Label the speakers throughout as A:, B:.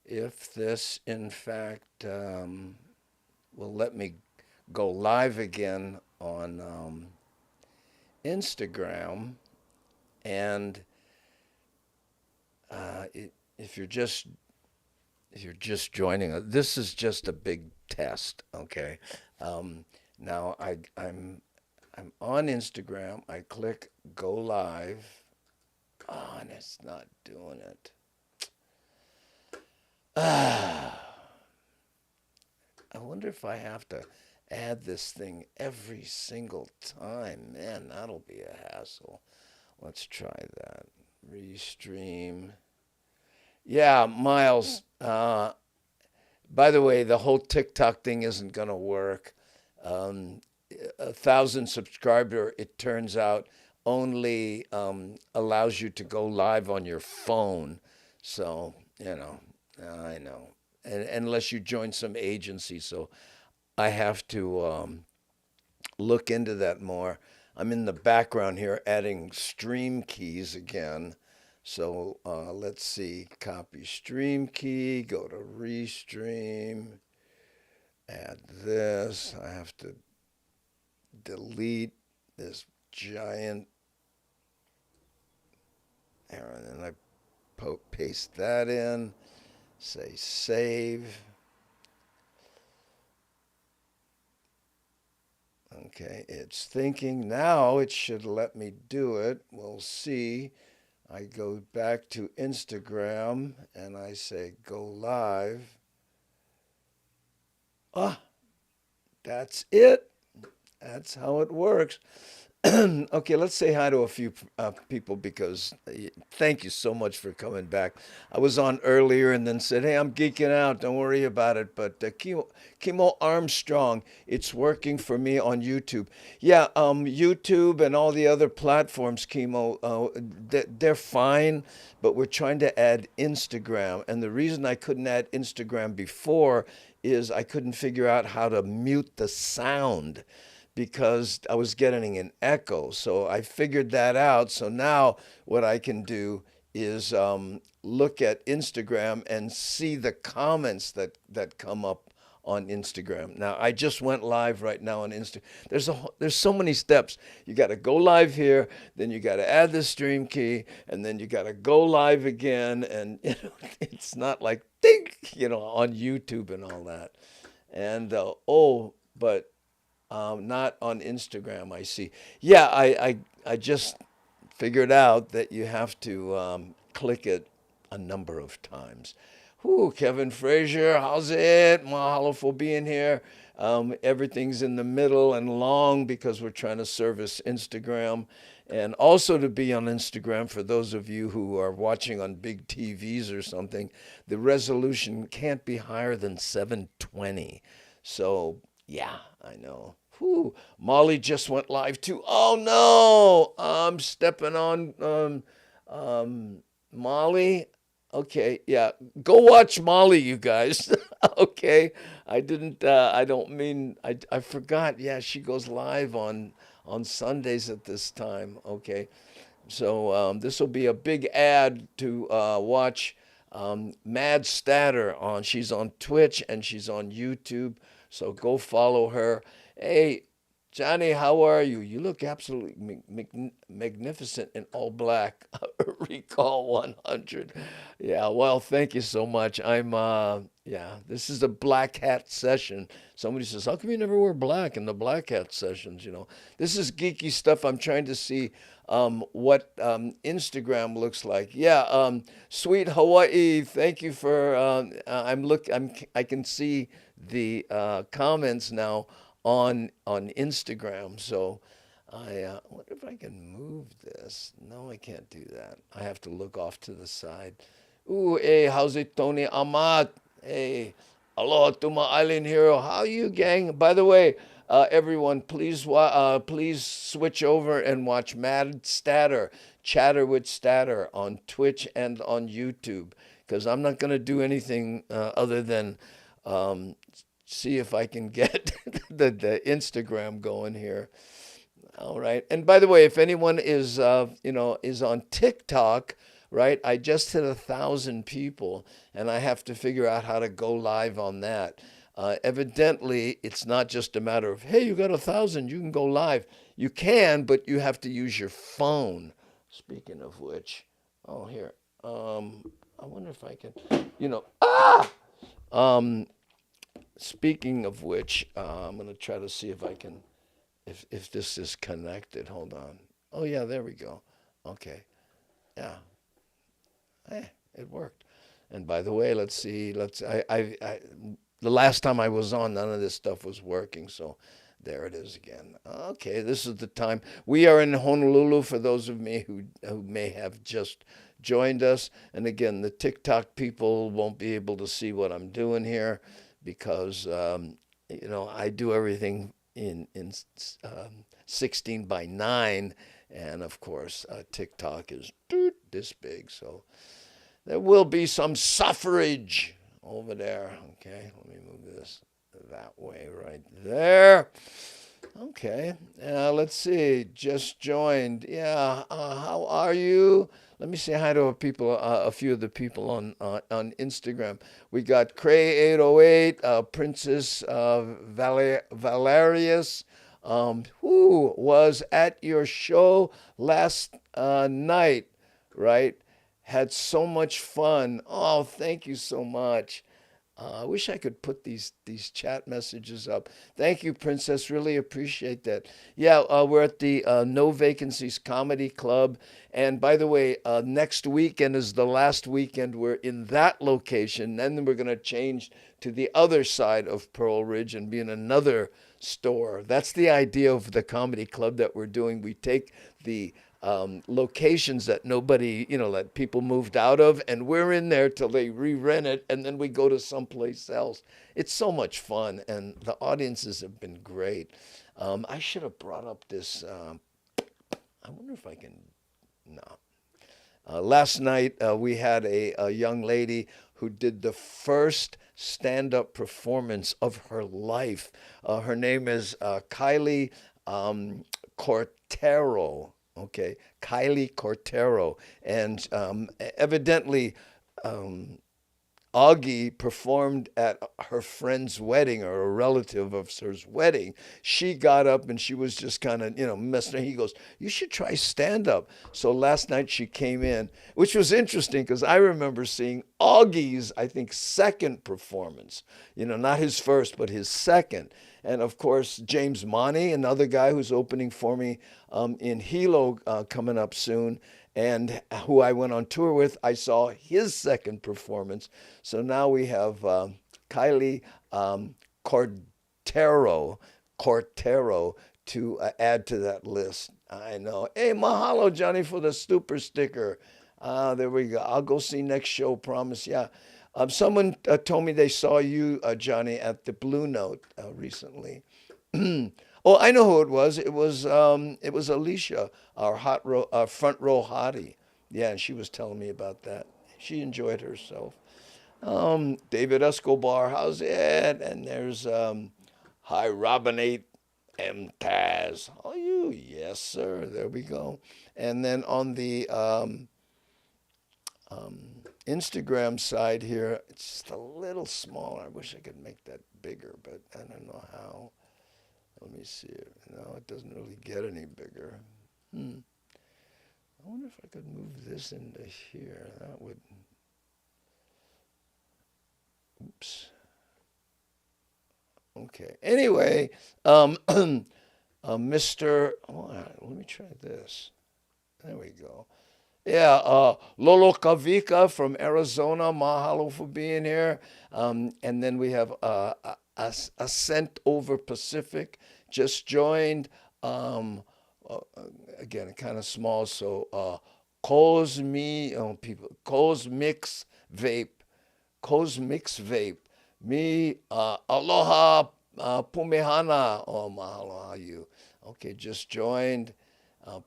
A: if this, in fact, will let me go live again on Instagram. And if you're just joining us, this is just a big test. Okay. Um, now I'm on Instagram. I click go live. Oh, and it's not doing it. Ah, I wonder if I have to add this thing every single time. Man, that'll be a hassle. Let's try that. Restream. Yeah, Miles. By the way, the whole TikTok thing isn't going to work. Um, 1,000 subscriber, it turns out, only allows you to go live on your phone. So, I know. And unless you join some agency. So I have to look into that more. I'm in the background here adding stream keys again. So let's see, copy stream key, go to restream, add this. I have to delete this giant, and then I paste that in, say save. Okay, it's thinking. Now it should let me do it. We'll see. I go back to Instagram and I say go live. Ah, that's it. That's how it works. Okay, let's say hi to a few people because thank you so much for coming back. I was on earlier and then said, "Hey, I'm geeking out. Don't worry about it." But Kimo Armstrong, it's working for me on YouTube. Yeah, YouTube and all the other platforms, Kimo, they're fine. But we're trying to add Instagram, and the reason I couldn't add Instagram before is I couldn't figure out how to mute the sound because I was getting an echo. So I figured that out. So now what I can do is look at Instagram and see the comments that come up on Instagram. Now I just went live right now on Insta. There's so many steps. You got to go live here, then you got to add the stream key, and then you got to go live again. And it's not like think on YouTube and all that. And but not on Instagram, I see. Yeah, I just figured out that you have to click it a number of times. Whoo, Kevin Frazier, how's it? Mahalo for being here. Everything's in the middle and long because we're trying to service Instagram. And also to be on Instagram, for those of you who are watching on big TVs or something, the resolution can't be higher than 720. So, yeah, I know. Whew. Molly just went live too. Oh no, I'm stepping on Molly. Okay, yeah, go watch Molly, you guys. Okay, I didn't. I don't mean. I forgot. Yeah, she goes live on Sundays at this time. Okay, so this will be a big ad to watch Mad Statter on. She's on Twitch and she's on YouTube. So go follow her. Hey, Johnny, how are you? You look absolutely magnificent in all black. Recall 100. Yeah, well, thank you so much. Yeah, this is a black hat session. Somebody says, how come you never wear black in the black hat sessions? This is geeky stuff. I'm trying to see what Instagram looks like. Yeah, sweet Hawaii. Thank you for. I can see the comments now on Instagram. So I wonder if I can move this. No, I can't do that. I have to look off to the side. Ooh, hey, how's it, Tony Amat? Hey, aloha to my island hero. How you, gang? By the way, everyone, please switch over and watch Mad Statter, Chatter with Statter on Twitch and on YouTube, because I'm not gonna do anything other than um, see if I can get the Instagram going here. All right. And by the way, if anyone is is on TikTok, right? I just hit 1,000 people, and I have to figure out how to go live on that. Evidently, it's not just a matter of, hey, you got 1,000, you can go live. You can, but you have to use your phone. Speaking of which, oh, here. I wonder if I can, ah! Um, Speaking of which, I'm going to try to see if I can, if this is connected. Hold on. Oh, yeah, there we go. Okay. Yeah. It worked. And by the way, let's see. The last time I was on, none of this stuff was working. So there it is again. Okay, this is the time. We are in Honolulu for those of me who may have just joined us. And again, the TikTok people won't be able to see what I'm doing here because, I do everything in 16 by 9. And of course, TikTok is this big. So there will be some suffrage over there. Okay, let me move this that way right there. Okay, let's see. Just joined. Yeah, how are you? Let me say hi to a few of the people on Instagram. We got Cray808, Princess Valerius, who was at your show last night, right? Had so much fun. Oh, thank you so much. I wish I could put these chat messages up. Thank you, Princess. Really appreciate that. Yeah, we're at the No Vacancies Comedy Club. And by the way, next weekend is the last weekend we're in that location. Then we're going to change to the other side of Pearl Ridge and be in another store. That's the idea of the comedy club that we're doing. We take the locations that nobody, that people moved out of, and we're in there till they re-rent it, and then we go to someplace else. It's so much fun, and the audiences have been great. I should have brought up this. I wonder if I can. No. Last night we had a young lady who did the first stand-up performance of her life. Her name is Kylie Cortero. Okay, Kylie Cortero, and evidently um, Augie performed at her friend's wedding or a relative of hers wedding. She got up and she was just kind of, messing. He goes, "You should try stand up." So last night she came in, which was interesting because I remember seeing Augie's, I think, second performance. Not his first, but his second. And of course, James Monty, another guy who's opening for me in Hilo coming up soon, and who I went on tour with, I saw his second performance. So now we have Kylie Cortero, Cortero to add to that list. I know. Hey, mahalo, Johnny, for the super sticker. There we go. I'll go see next show, promise. Yeah. Someone told me they saw you, Johnny, at the Blue Note recently. Oh, I know who it was. It was Alicia, our front row hottie. Yeah, and she was telling me about that. She enjoyed herself. David Escobar, how's it? And there's Hi Robinate M Taz. Oh, you? Yes, sir. There we go. And then on the Instagram side here, it's just a little smaller. I wish I could make that bigger, but I don't know how. Let me see it. No, it doesn't really get any bigger. I wonder if I could move this into here. That would. Oops. Okay. Anyway, Mr. Oh, let me try this. There we go. Yeah, Lolo Kavika from Arizona. Mahalo for being here. And then we have Ascent Over Pacific just joined. Um, uh, Again, kind of small. So Cosmix Vape, Cosmix Vape. Me, Aloha Pumehana. Oh, mahalo, how you? Okay, just joined.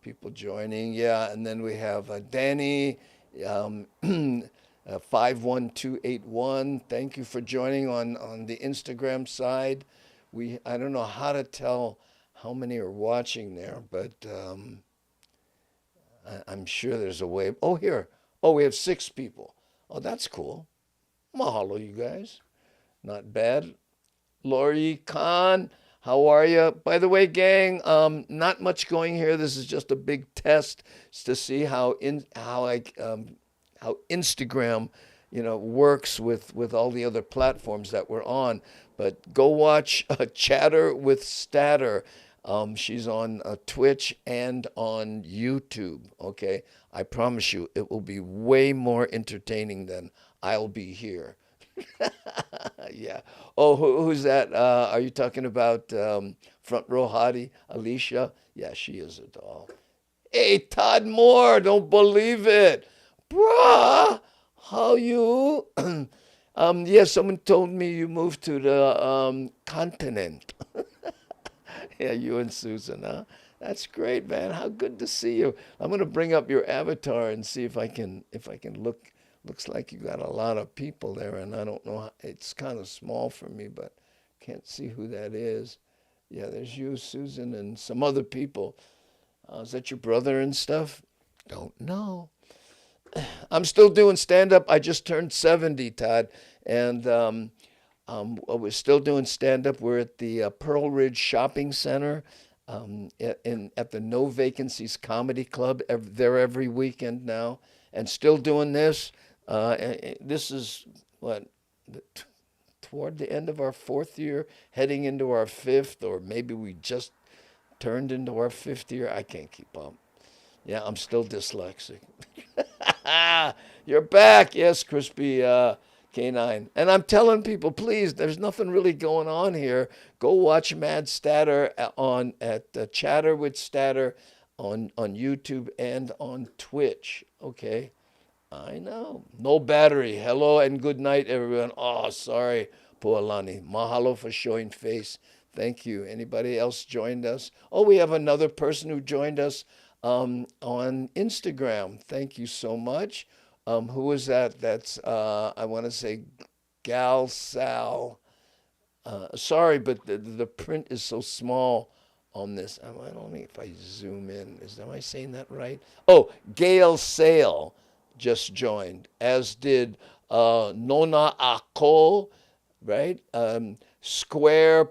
A: People joining, yeah. And then we have Danny, 51281. Thank you for joining on the Instagram side. I don't know how to tell how many are watching there, but I'm sure there's a way. Oh, here. Oh, we have 6 people. Oh, that's cool. Mahalo, you guys. Not bad. Lori Khan, how are you? By the way, gang, not much going here. This is just a big test to see how Instagram, works with all the other platforms that we're on. But go watch Chatter with Statter. She's on Twitch and on YouTube. Okay, I promise you, it will be way more entertaining than I'll be here. Yeah. Oh, who's that? Are you talking about Front Row Hottie, Alicia? Yeah, she is a doll. Hey, Todd Moore, don't believe it. Bruh, how you? Yeah, someone told me you moved to the continent. Yeah, you and Susan, huh? That's great, man. How good to see you. I'm gonna bring up your avatar and see if I can look. Looks like you got a lot of people there, and I don't know. It's kind of small for me, but can't see who that is. Yeah, there's you, Susan, and some other people. Is that your brother and stuff? Don't know. I'm still doing stand up. I just turned 70, Todd, and we're still doing stand up. We're at the Pearl Ridge Shopping Center, at the No Vacancies Comedy Club. There every weekend now, and still doing this. This is what toward the end of our 4th year, heading into our 5th, or maybe we just turned into our 5th year. I can't keep up. Yeah, I'm still dyslexic. You're back. Yes, Crispy K9. And I'm telling people, please, there's nothing really going on here. Go watch Mad Statter on at Chatter with Statter on YouTube and on Twitch. Okay. I know. No battery. Hello and good night, everyone. Oh, sorry, Pualani. Mahalo for showing face. Thank you. Anybody else joined us? Oh, we have another person who joined us on Instagram. Thank you so much. Who is that? That's, I want to say, Gal Sal. Sorry, but the print is so small on this. I don't know if I zoom in. Am I saying that right? Oh, Gail Sale just joined, as did Nona Ako, right? Square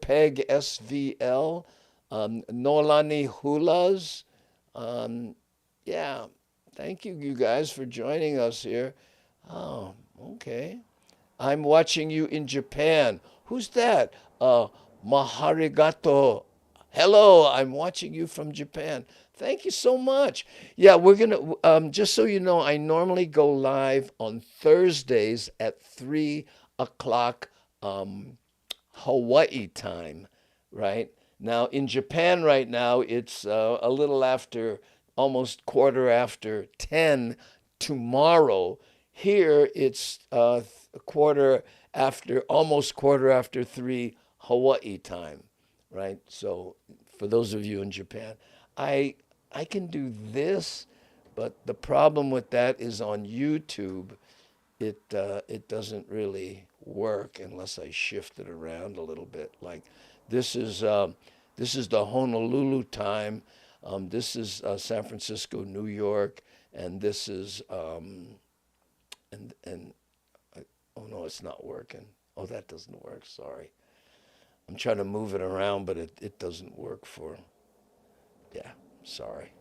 A: Peg SVL, Nolani Hulas. Um, yeah, thank you, you guys, for joining us here. Oh, okay. I'm watching you in Japan. Who's that? Maharigato. Hello, I'm watching you from Japan. Thank you so much. Yeah, we're gonna. Just so you know, I normally go live on Thursdays at 3 o'clock Hawaii time, right? Now in Japan right now it's a little after, almost quarter after 10 tomorrow. Here it's a quarter after, almost quarter after 3 Hawaii time, right? So for those of you in Japan, I I can do this, but the problem with that is on YouTube it doesn't really work unless I shift it around a little bit. Like this is this is the Honolulu time. This is San Francisco, New York, and this is and oh no, it's not working. Oh, that doesn't work. Sorry, I'm trying to move it around, but it doesn't work for. Yeah, sorry.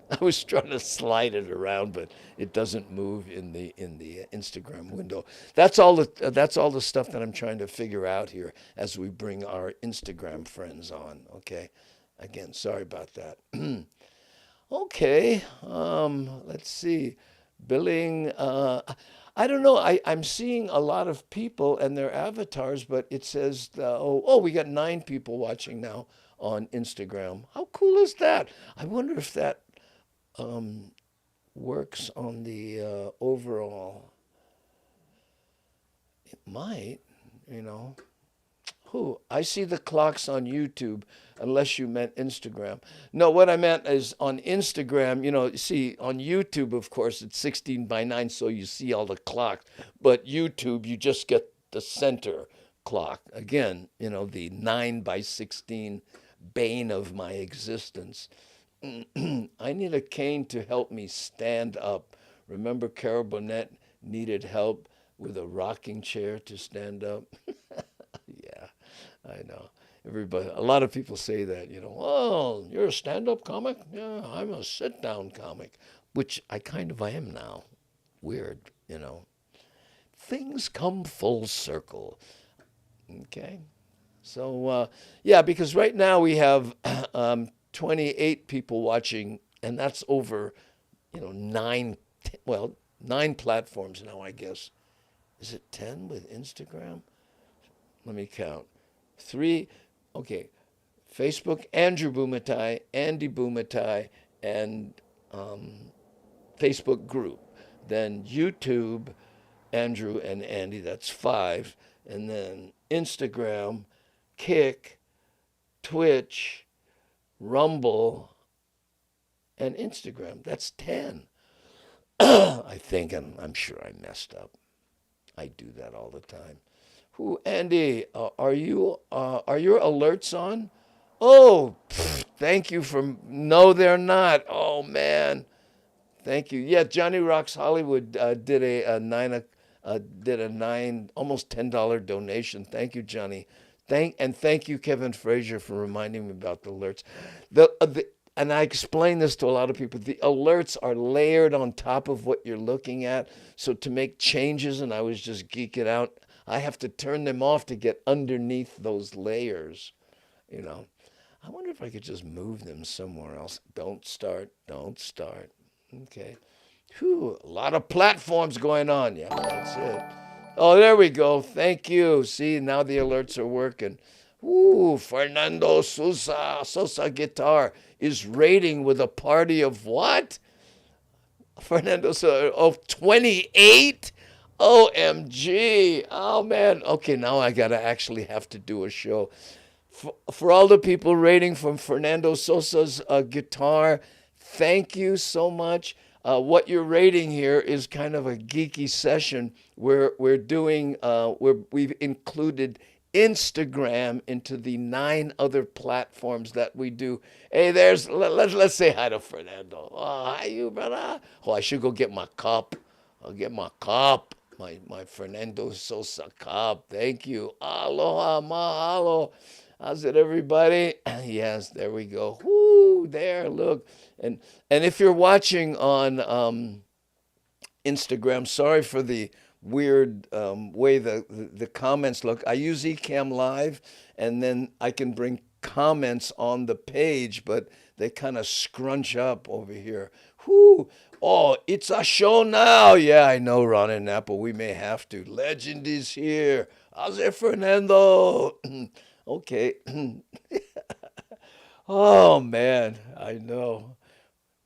A: I was trying to slide it around, but it doesn't move in the Instagram window. That's all the stuff that I'm trying to figure out here as we bring our Instagram friends on. Okay, again, sorry about that. Okay, let's see, billing. I don't know. I'm seeing a lot of people and their avatars, but it says we got 9 people watching now on Instagram. How cool is that? I wonder if that works on the overall. It might, you know. Who? I see the clocks on YouTube, unless you meant Instagram. No, what I meant is on Instagram, you see on YouTube, of course, it's 16 by 9, so you see all the clocks. But YouTube, you just get the center clock. Again, the 9 by 16 bane of my existence. I need a cane to help me stand up. Remember Carol Burnett needed help with a rocking chair to stand up? Yeah, I know. Everybody, a lot of people say that, oh, you're a stand-up comic? Yeah, I'm a sit-down comic, which I am now. Weird, Things come full circle. Okay. So, yeah, because right now we have 28 people watching, and that's over, nine, well, 9 platforms now, I guess. Is it 10 with Instagram? Let me count. 3, okay. Facebook, Andrew Bumatai, Andy Bumatai, and Facebook group. Then YouTube, Andrew and Andy, that's 5. And then Instagram, Kick, Twitch, Rumble, and Instagram. That's 10. I think, and I'm sure I messed up. I do that all the time. Andy, are your alerts on? Oh, thank you for. No, they're not. Oh man, thank you. Yeah, Johnny Rocks Hollywood did a nine almost $10 donation. Thank you, Johnny. Thank you, Kevin Frazier, for reminding me about the alerts. And I explain this to a lot of people. The alerts are layered on top of what you're looking at. So to make changes, and I was just geeking out, I have to turn them off to get underneath those layers. I wonder if I could just move them somewhere else. Don't start. Okay. Whew, a lot of platforms going on. Yeah, that's it. Oh, there we go. Thank you. See, now the alerts are working. Ooh, Fernando Sosa Guitar is rating with a party of what? Fernando Sosa, 28? OMG. Oh, man. Okay, now I got to actually have to do a show. For all the people rating from Fernando Sosa's guitar, thank you so much. What you're rating here is kind of a geeky session where we've included Instagram into the 9 other platforms that we do. Hey, let's say hi to Fernando. Oh, hi you, brother. Oh, I should go get my cup. I'll get my cup. My Fernando Sosa cup. Thank you. Aloha, mahalo. How's it, everybody? Yes, there we go. Whoo, there, look. And if you're watching on Instagram, sorry for the weird way the comments look. I use Ecamm Live, and then I can bring comments on the page, but they kind of scrunch up over here. Whoo! Oh, it's a show now. Yeah, I know, Ron and Apple. We may have to. Legend is here. How's it, Fernando? Okay. Oh, man, I know.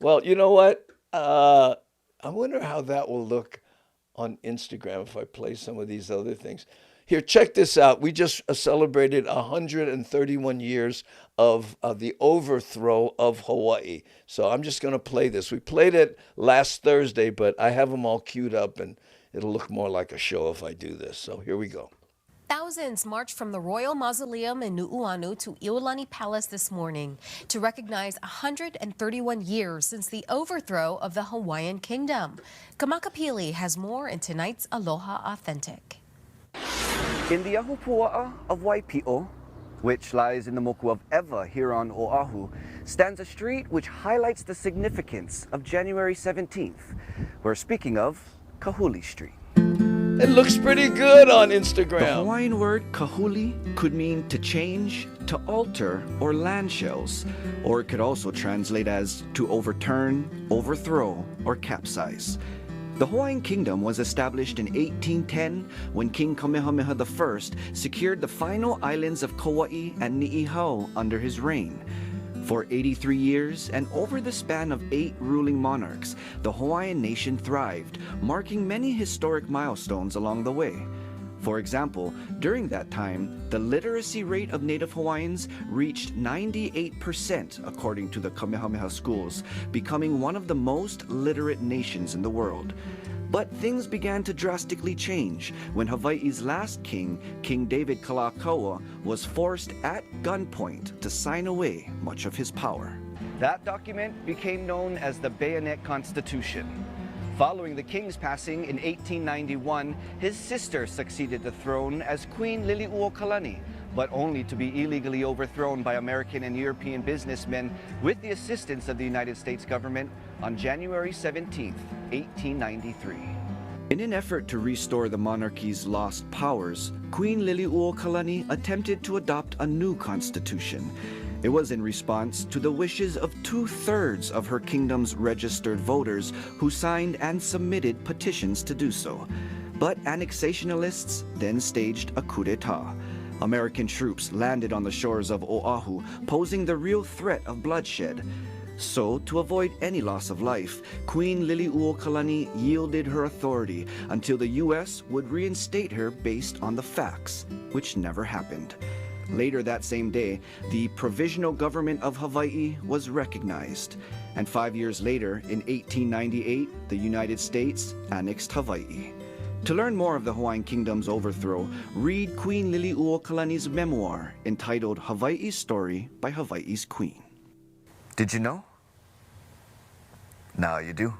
A: Well, you know what? I wonder how that will look on Instagram if I play some of these other things. Here, check this out. We just celebrated 131 years of the overthrow of Hawaii. So I'm just going to play this. We played it last Thursday, but I have them all queued up, and it'll look more like a show if I do this. So here we go.
B: Thousands marched from the Royal Mausoleum in Nu'uanu to Iolani Palace this morning to recognize 131 years since the overthrow of the Hawaiian Kingdom. Kamakapili has more in tonight's Aloha Authentic.
C: In the Ahupua'a of Waipio, which lies in the moku of Ewa here on Oahu, stands a street which highlights the significance of January 17th. We're speaking of Kahuli Street.
A: It looks pretty good on
D: The
A: Instagram.
D: Hawaiian word kahuli could mean to change, to alter, or land shells, or it could also translate as to overturn, overthrow, or capsize. The Hawaiian Kingdom was established in 1810 when King Kamehameha I secured the final islands of Kauai and Ni'ihau under his reign. For 83 years and over the span of 8 ruling monarchs, the Hawaiian nation thrived, marking many historic milestones along the way. For example, during that time, the literacy rate of Native Hawaiians reached 98% according to the Kamehameha schools, becoming one of the most literate nations in the world. But things began to drastically change when Hawaii's last king, King David Kalakaua, was forced at gunpoint to sign away much of his power.
C: That document became known as the Bayonet Constitution. Following the king's passing in 1891, his sister succeeded the throne as Queen Liliuokalani, but only to be illegally overthrown by American and European businessmen with the assistance of the United States government on January 17, 1893.
D: In an effort to restore the monarchy's lost powers, Queen Liliuokalani attempted to adopt a new constitution. It was in response to the wishes of 2/3 of her kingdom's registered voters who signed and submitted petitions to do so. But annexationalists then staged a coup d'etat. American troops landed on the shores of Oahu, posing the real threat of bloodshed. So, to avoid any loss of life, Queen Liliuokalani yielded her authority until the U.S. would reinstate her based on the facts, which never happened. Later that same day, the Provisional Government of Hawaii was recognized, and 5 years later, in 1898, the United States annexed Hawaii. To learn more of the Hawaiian Kingdom's overthrow, read Queen Liliuokalani's memoir entitled Hawaii's Story by Hawaii's Queen.
C: Did you know? Now you do.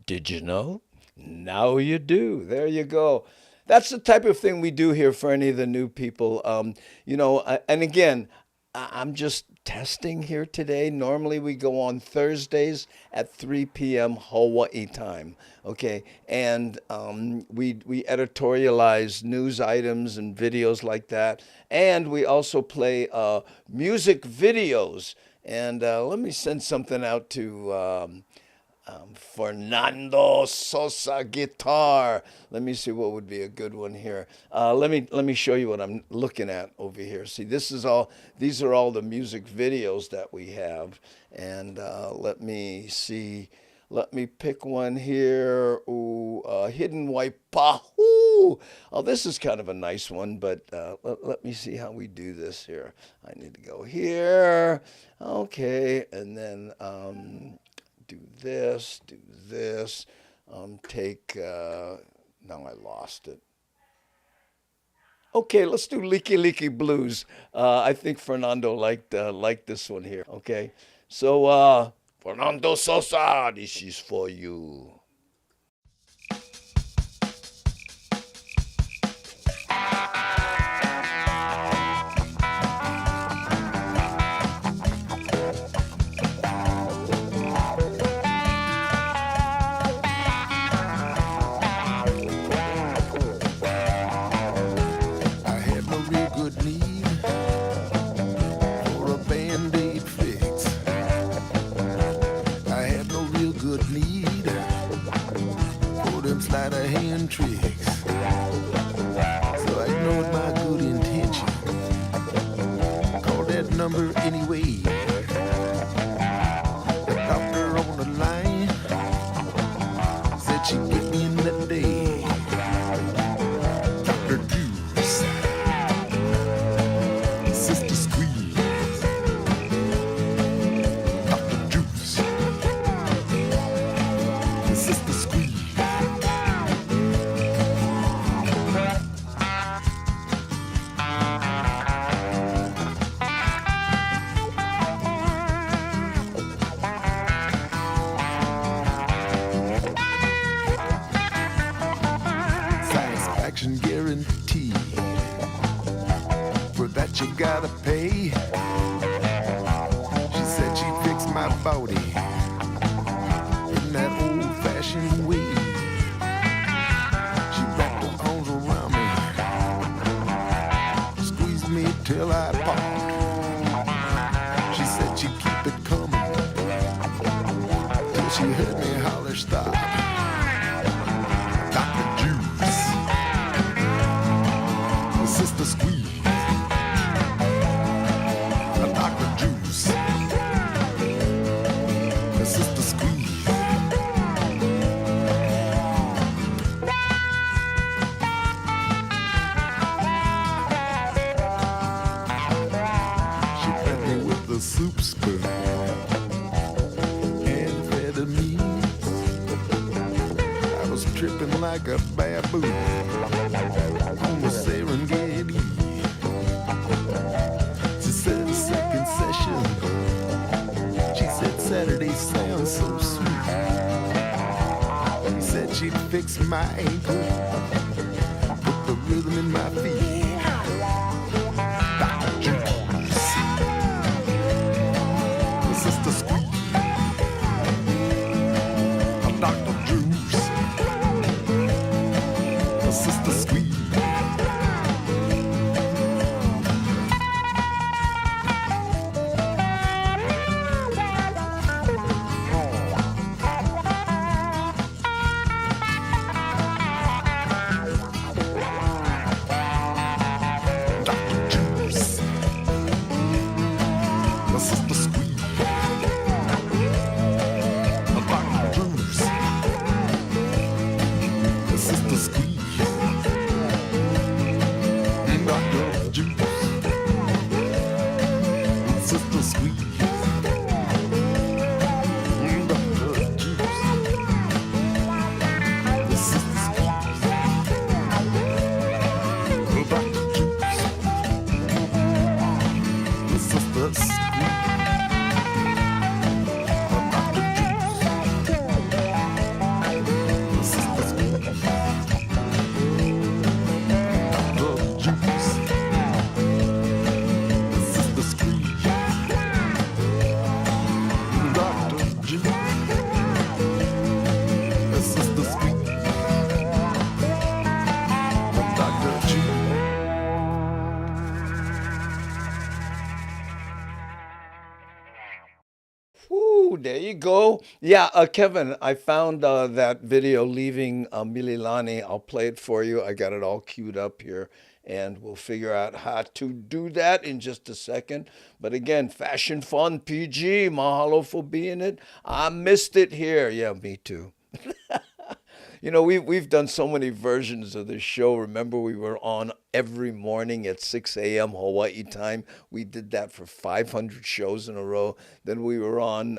A: Did you know? Now you do. There you go. That's the type of thing we do here for any of the new people. And again, I'm just testing here today. Normally we go on Thursdays at 3 p.m. Hawaii time, okay? And we editorialize news items and videos like that. And we also play music videos. And let me send something out to Fernando Sosa guitar. Let me see what would be a good one here. Let me show you what I'm looking at over here. See, these are all the music videos that we have. And let me see. Let me pick one here. Ooh, Hidden Waipahu. Oh, this is kind of a nice one, but let me see how we do this here. I need to go here. Okay, and then do this, now I lost it. Okay, let's do Leaky Leaky Blues. I think Fernando liked this one here, okay? So, Fernando Sosa, this is for you.
E: Tricks. So I ignored my good intention. Called that number anyway. The doctor on the line said she'd get me in that day. Dr. Juice, Sister Squeeze, Dr. Juice, Sister Squeeze. Guarantee. For that you gotta pay. She said she'd fix my body in that old-fashioned way. She wrapped her arms around me, squeezed me till I popped. She said she'd keep it coming till she heard me holler stop. Sister Squeeze, Dr. Juice, Sister Squeeze. She fed me with the soup spoon and amphetamines. I was tripping like a baboon on the Serengeti. She said second session. She said Saturday sound. fix my ankle, put the rhythm in my feet. Dr. Juice, Sister Squeeze, Dr. Juice, Sister Squeeze.
A: Whoo, there you go. Yeah, Kevin, I found that video leaving Mililani. I'll play it for you. I got it all queued up here, and we'll figure out how to do that in just a second. But again, Fashion Fun PG, mahalo for being it. I missed it here. Yeah, me too. You know, we've done so many versions of this show. Remember, we were on every morning at 6 a.m. Hawaii time. We did that for 500 shows in a row. Then we were on,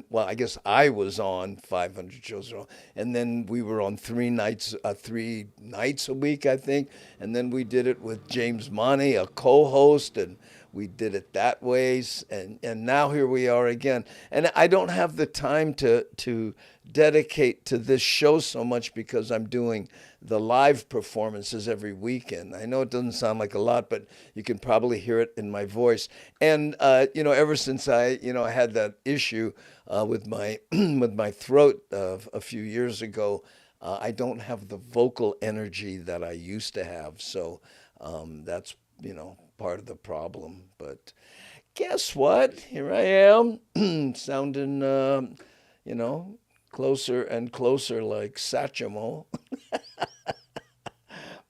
A: well, I guess I was on 500 shows in a row. And then we were on 3 nights a week, I think. And then we did it with James Money, a co-host, and we did it that way, and now here we are again. And I don't have the time to dedicate to this show so much because I'm doing the live performances every weekend. I know it doesn't sound like a lot, but you can probably hear it in my voice. And ever since I had that issue with my with my throat a few years ago, I don't have the vocal energy that I used to have. So that's part of the problem. But guess what? Here I am, sounding, closer and closer like Satchmo.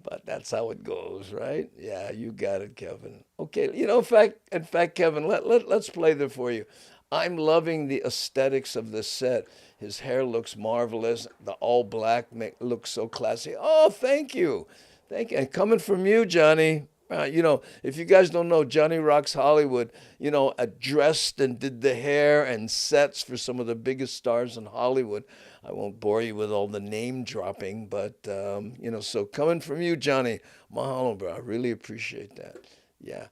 A: But that's how it goes, right? Yeah, you got it, Kevin. Okay, in fact, Kevin, let's play that for you. I'm loving the aesthetics of this set. His hair looks marvelous. The all black looks so classy. Oh, thank you. Thank you. And coming from you, Johnny. If you guys don't know, Johnny Rocks Hollywood, dressed and did the hair and sets for some of the biggest stars in Hollywood. I won't bore you with all the name dropping, but, so coming from you, Johnny, mahalo, bro. I really appreciate that. Yeah.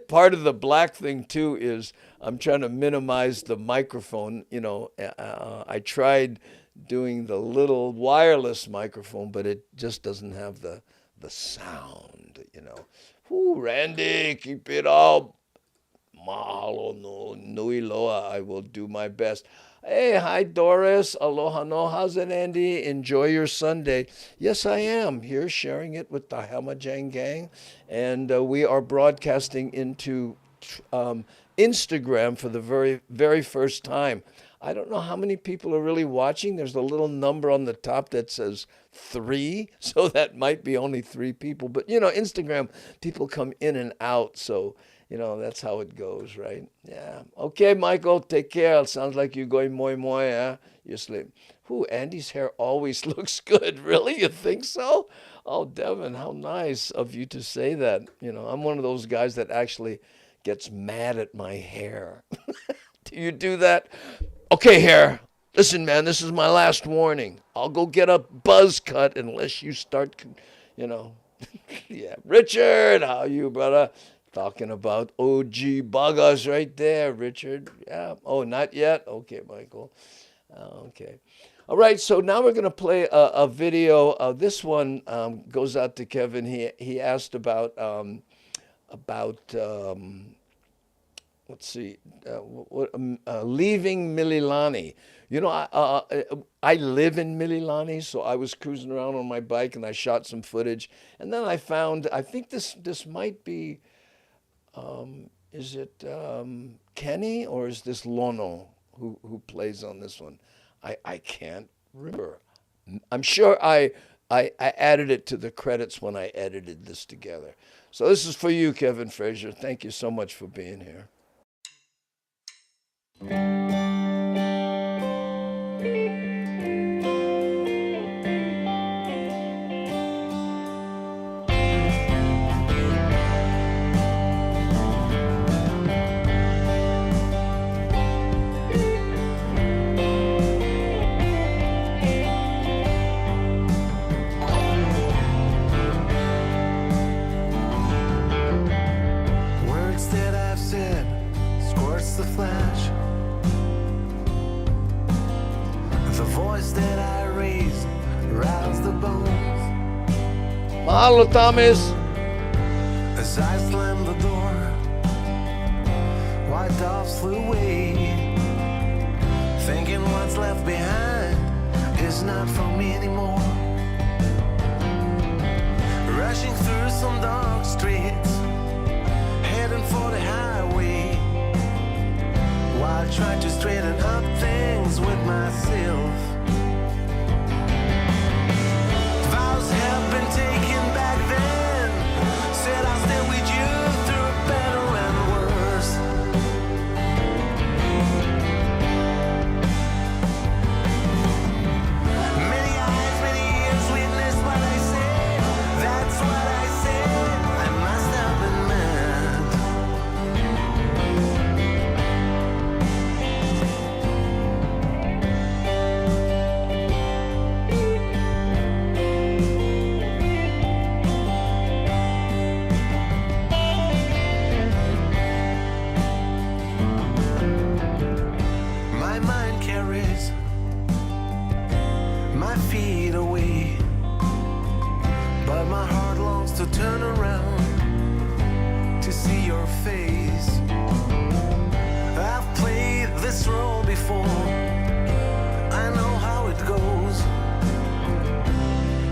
A: Part of the black thing, too, is I'm trying to minimize the microphone. I tried doing the little wireless microphone, but it just doesn't have the sound. Whoo, Randy, keep it up. Mahalo no nui loa. I will do my best. Hey, hi, Doris. Aloha no. How's it, Andy? Enjoy your Sunday. Yes, I am here sharing it with the Hamajang gang. And we are broadcasting into Instagram for the very, very first time. I don't know how many people are really watching. There's a little number on the top that says 3, so that might be only 3 people. But, Instagram, people come in and out, so, that's how it goes, right? Yeah. Okay, Michael, take care. It sounds like you're going moi moi, huh? You sleep. Whew, Andy's hair always looks good. Really? You think so? Oh, Devin, how nice of you to say that. I'm one of those guys that actually gets mad at my hair. Do you do that? Okay, hair. Listen, man, this is my last warning. I'll go get a buzz cut unless you start, Yeah. Richard, how you, brother? Talking about OG Buggers right there, Richard. Yeah. Oh, not yet? Okay, Michael. Okay. All right, so now we're going to play a video. This one goes out to Kevin. He asked about let's see, leaving Mililani. You know, I live in Mililani, so I was cruising around on my bike and I shot some footage, and then I found, I think this might be, is it Kenny or is this Lono who plays on this one? I can't remember. I'm sure I added it to the credits when I edited this together. So this is for you, Kevin Frazier. Thank you so much for being here.
E: Words that I've said squirts the flash. The voice that I raise rattles the bones.
A: Mahalo, Thomas.
E: As I slam the door, white doves flew away, thinking what's left behind is not for me anymore. Rushing through some dark streets, heading for the highway, while trying to straighten up things with myself. Vows have been taken back then, said I'll stay with you through better and worse. Many eyes, many ears witness what I said. That's what I said. I must have been mad. My mind carries my feet away, but my heart longs to turn around to see your face. I've played this role before, I know how it goes.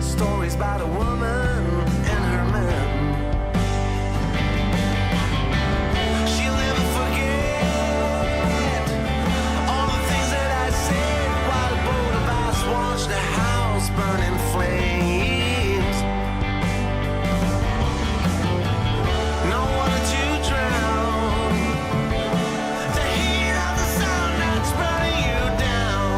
E: Stories about a woman and her man. She'll never forget all the things that I said while both of us watched the house burn in flames. No water to drown the heat of the sun that's burning you down.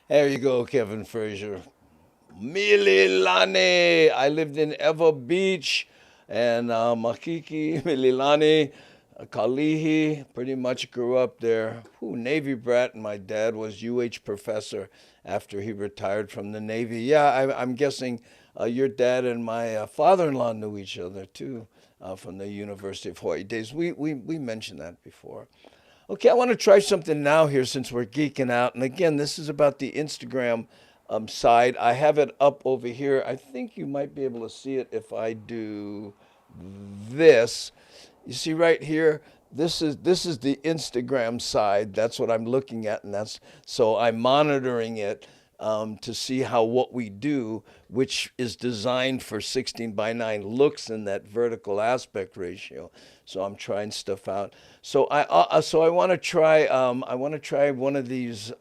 A: There you go, Kevin Frazier. Mililani. I lived in Ewa Beach and Makiki, Mililani, Kalihi. Pretty much grew up there. Whew, Navy brat, and my dad was UH professor after he retired from the Navy. Yeah, I'm guessing your dad and my father-in-law knew each other too from the University of Hawaii days. We mentioned that before. Okay, I want to try something now here since we're geeking out. And again, this is about the Instagram side. I have it up over here. I think you might be able to see it if I do this. You see right here, this is the Instagram side. That's what I'm looking at, and that's so I'm monitoring it to see how what we do, which is designed for 16 by 9, looks in that vertical aspect ratio. So I'm trying stuff out. So I want to try one of these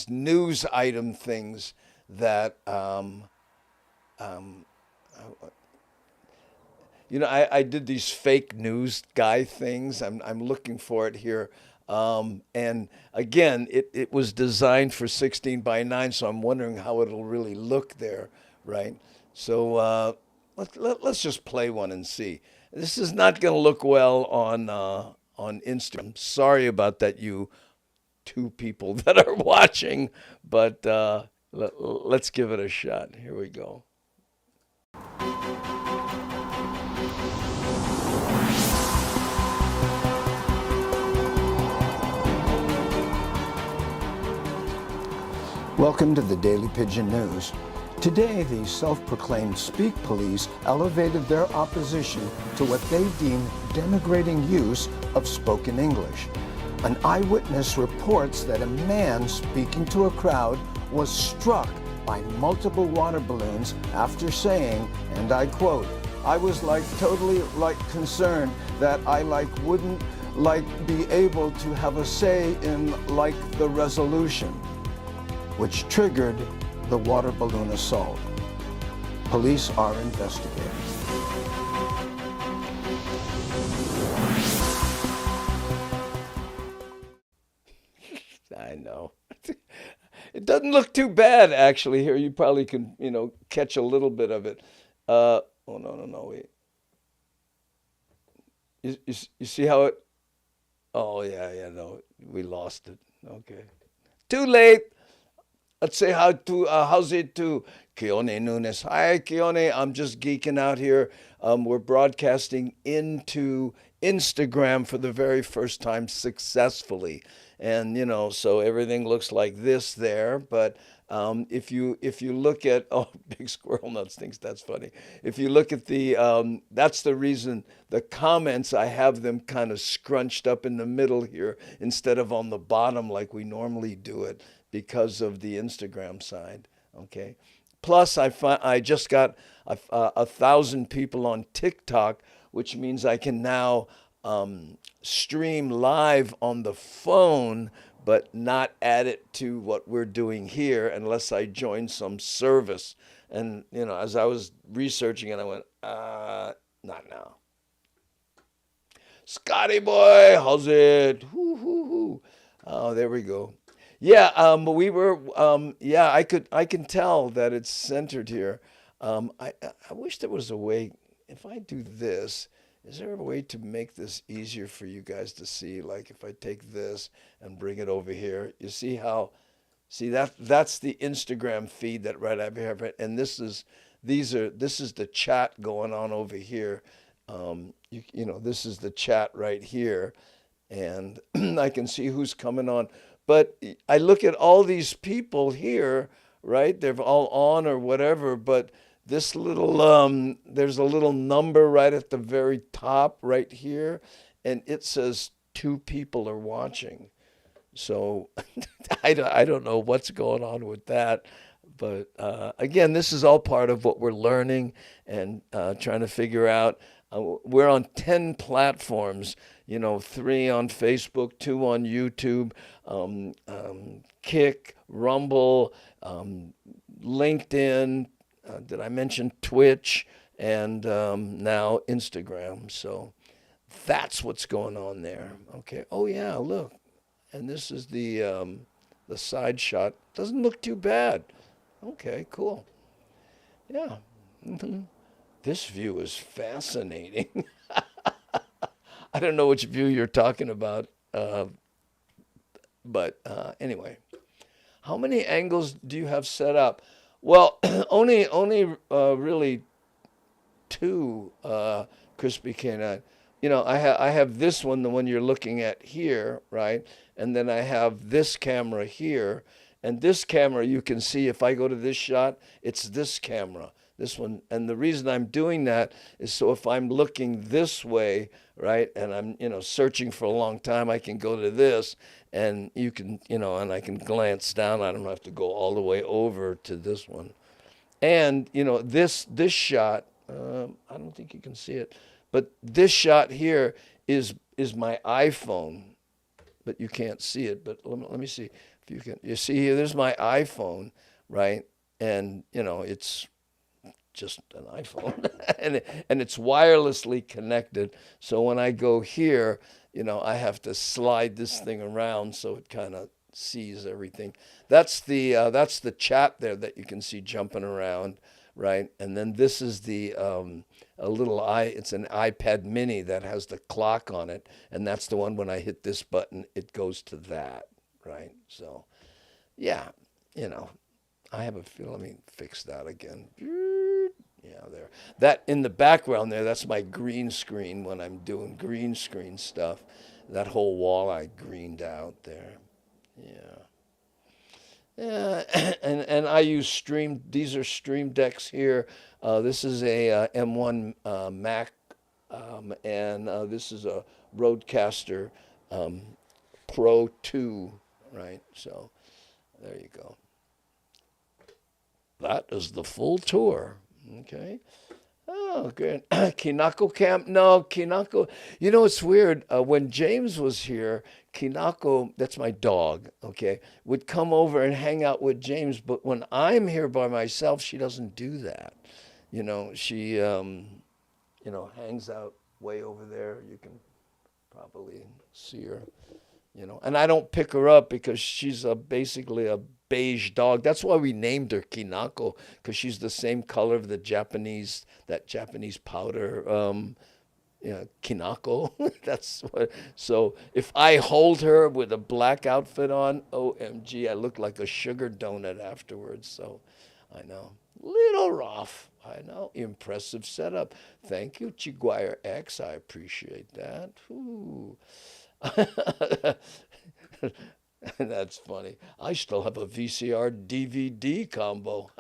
A: news item things that I did these fake news guy things. I'm looking for it here. And again, it was designed for 16 by 9, so I'm wondering how it'll really look there, right? So let's just play one and see. This is not going to look well on Instagram. Sorry about that, you two people that are watching, but let's give it a shot. Here we go. Welcome to the Daily Pidgin News. Today, the self-proclaimed Speak Police elevated their opposition to what they deem denigrating use of spoken English. An eyewitness reports that a man speaking to a crowd was struck by multiple water balloons after saying, and I quote, "I was totally concerned that I wouldn't be able to have a say in the resolution," which triggered the water balloon assault. Police are investigating. I know. It doesn't look too bad, actually. Here, you probably can, catch a little bit of it. Oh, no, wait. You see how it? Oh, yeah, no, we lost it. Okay. Too late. Let's say how's it to Keone Nunes. Hi, Keone. I'm just geeking out here. We're broadcasting into Instagram for the very first time successfully, and so everything looks like this there. But if you look at Big Squirrel Nuts thinks that's funny. If you look at the that's the reason the comments, I have them kind of scrunched up in the middle here instead of on the bottom like we normally do it, because of the Instagram side. Okay. Plus, I just got 1,000 people on TikTok, which means I can now stream live on the phone, but not add it to what we're doing here unless I join some service. And as I was researching it, I went, not now. Scotty boy, how's it? Hoo, hoo, hoo. Oh, there we go. Yeah, but we were, yeah, I can tell that it's centered here. I wish there was a way, if I do this, is there a way to make this easier for you guys to see? Like if I take this and bring it over here, you see that's the Instagram feed that right over here, and this is the chat going on over here. This is the chat right here, and I can see who's coming on. But I look at all these people here, right? They're all on or whatever, but this little, there's a little number right at the very top right here, and it says 2 people are watching. So I don't know what's going on with that. But again, this is all part of what we're learning and trying to figure out. We're on 10 platforms, 3 on Facebook, 2 on YouTube, Kick, Rumble, LinkedIn, did I mention Twitch, and now Instagram. So That's what's going on there. Okay. Oh yeah, look. And this is the side shot. Doesn't look too bad. Okay, cool. Yeah. This view is fascinating. I don't know which view you're talking about, but anyway, how many angles do you have set up? Well, only really two, crispy canine. I have this one, the one you're looking at here, right? And then I have this camera here. And this camera, you can see if I go to this shot, it's this camera, this one. And the reason I'm doing that is so if I'm looking this way, right, and I'm, searching for a long time, I can go to this and you can, and I can glance down. I don't have to go all the way over to this one. And this shot, I don't think you can see it, but this shot here is my iPhone, but you can't see it. But let me see if you can. You see here, there's my iPhone, right? And it's just an iPhone, and it's wirelessly connected. So when I go here, I have to slide this thing around so it kind of sees everything. That's the chat there that you can see jumping around, right? And then this is the a little it's an iPad mini that has the clock on it, and that's the one when I hit this button, it goes to that, right? So, yeah, I have a feel. Let me fix that again. Yeah, there. That in the background there, that's my green screen when I'm doing green screen stuff. That whole wall I greened out there. Yeah. Yeah, and I use Stream. These are Stream Decks here. This is a M1 Mac, and this is a Rodecaster Pro 2, right? So there you go. That is the full tour. Okay. Oh, good. Kinako Camp? No, Kinako. It's weird. When James was here, Kinako, that's my dog, okay, would come over and hang out with James. But when I'm here by myself, she doesn't do that. She, hangs out way over there. You can probably see her. And I don't pick her up because she's basically a beige dog. That's why we named her Kinako, because she's the same color of that Japanese powder, Kinako. That's what. So if I hold her with a black outfit on, OMG, I look like a sugar donut afterwards. So I know, little rough. I know, impressive setup. Thank you, Chiguire X. I appreciate that. Ooh. That's funny. I still have a VCR DVD combo.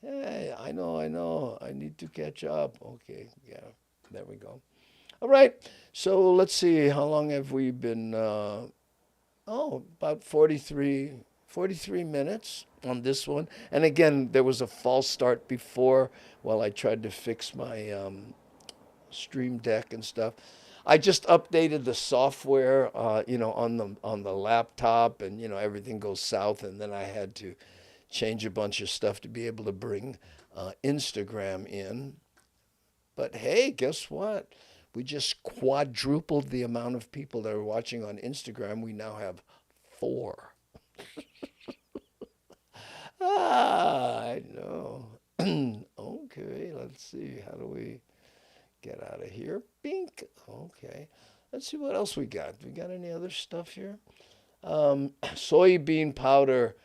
A: Hey, I know. I need to catch up. Okay, yeah, there we go. All right, so let's see. How long have we been? About 43 minutes on this one. And again, there was a false start before while I tried to fix my Stream Deck and stuff. I just updated the software, on the laptop, and everything goes south. And then I had to change a bunch of stuff to be able to bring Instagram in. But hey, guess what? We just quadrupled the amount of people that are watching on Instagram. We now have 4. I know. Okay, let's see. How do we get out of here? Bink. Okay. Let's see what else we got. We got any other stuff here? Soybean powder,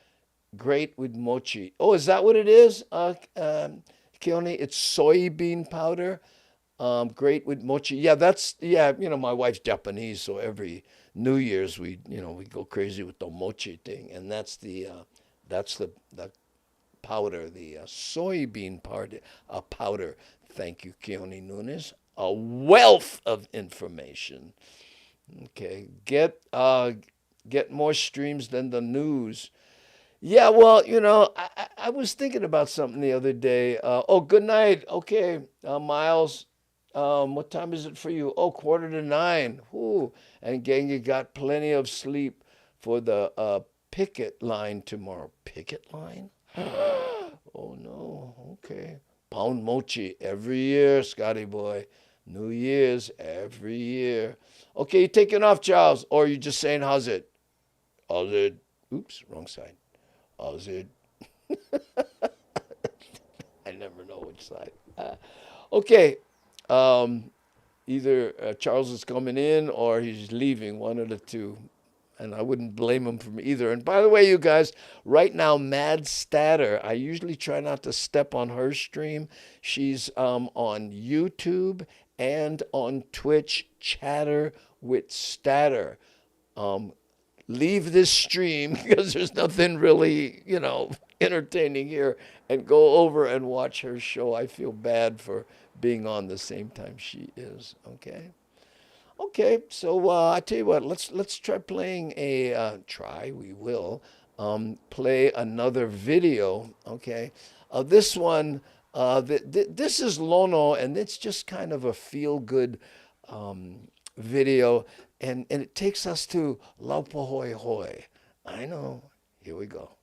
A: great with mochi. Oh, is that what it is? Keone, it's soybean powder, great with mochi. Yeah, my wife's Japanese, so every New Year's we go crazy with the mochi thing, and that's the powder, the soybean powder. Thank you, Keone Nunes. A wealth of information. Okay, get more streams than the news. Yeah, well, I was thinking about something the other day. Good night. Okay, Miles. What time is it for you? 9:15. Ooh, and gang, you got plenty of sleep for the picket line tomorrow. Picket line? Oh no. Okay. Pound mochi every year, Scotty boy. New Year's every year. Okay, you taking off, Charles, or you just saying how's it? How's it? Oops, wrong side. How's it? I never know which side. Okay, um, either Charles is coming in or he's leaving, one of the two. And I wouldn't blame him from either. And by the way, you guys, right now, Mad Statter, I usually try not to step on her stream. She's on YouTube and on Twitch, Chatter with Statter. Um, Leave this stream because there's nothing really, entertaining here, and go over and watch her show. I feel bad for being on the same time she is. Okay. Okay, so I tell you what, let's try playing a we will play another video. Okay, this one, this is Lono, and it's just kind of a feel good video, and it takes us to Laupahoe Hoi. I know. Here we go.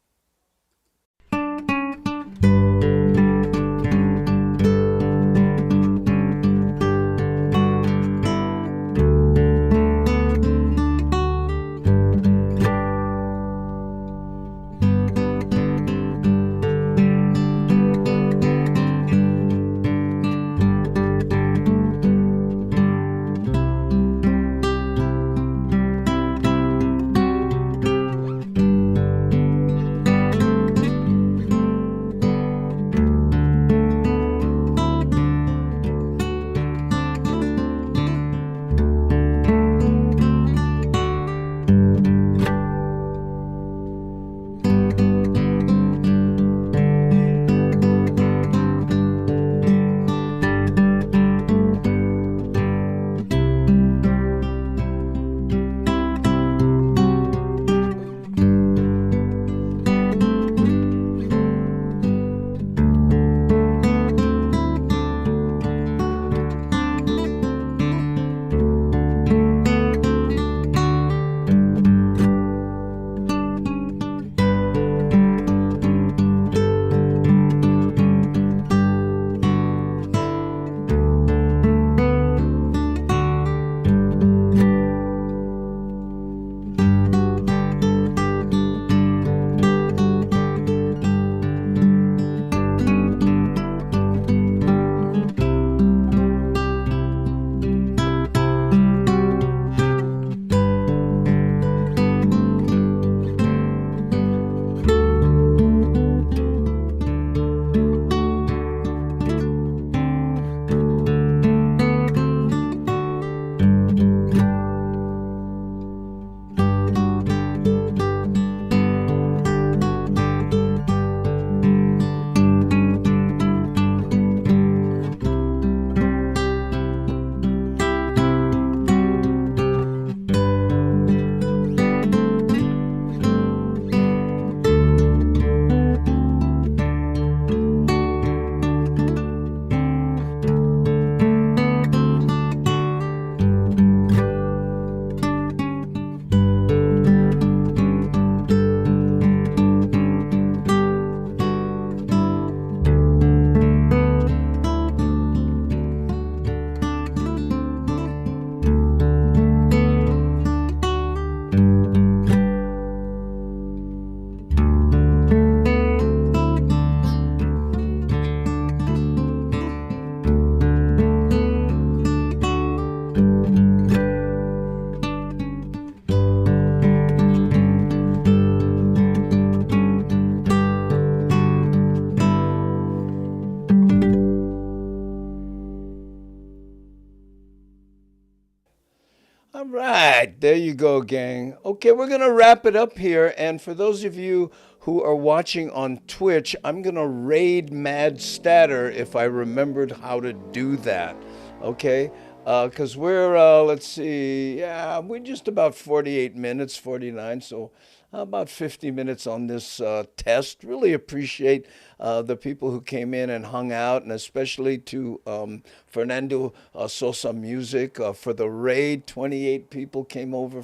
A: All right, there you go, gang. Okay, we're going to wrap it up here. And for those of you who are watching on Twitch, I'm going to raid Mad Statter if I remembered how to do that. Okay? Because we're, let's see, yeah, we're just about 48 minutes, 49. So about 50 minutes on this test. Really appreciate the people who came in and hung out, and especially to Fernando Sosa Music for the raid. 28 people came over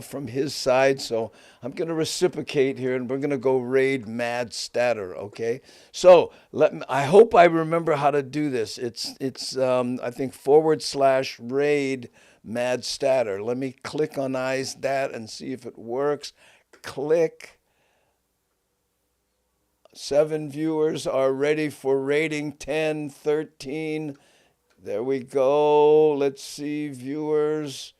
A: from his side. So I'm going to reciprocate here, and we're going to go raid Mad Statter. Okay. So I hope I remember how to do this. It's I think / raid Mad Statter. Let me click on eyes that and see if it works. Click. 7 viewers are ready for rating. 10, 13. There we go. Let's see, viewers.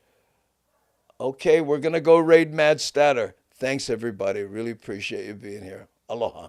A: Okay, we're going to go raid Mad Statter. Thanks, everybody. Really appreciate you being here. Aloha.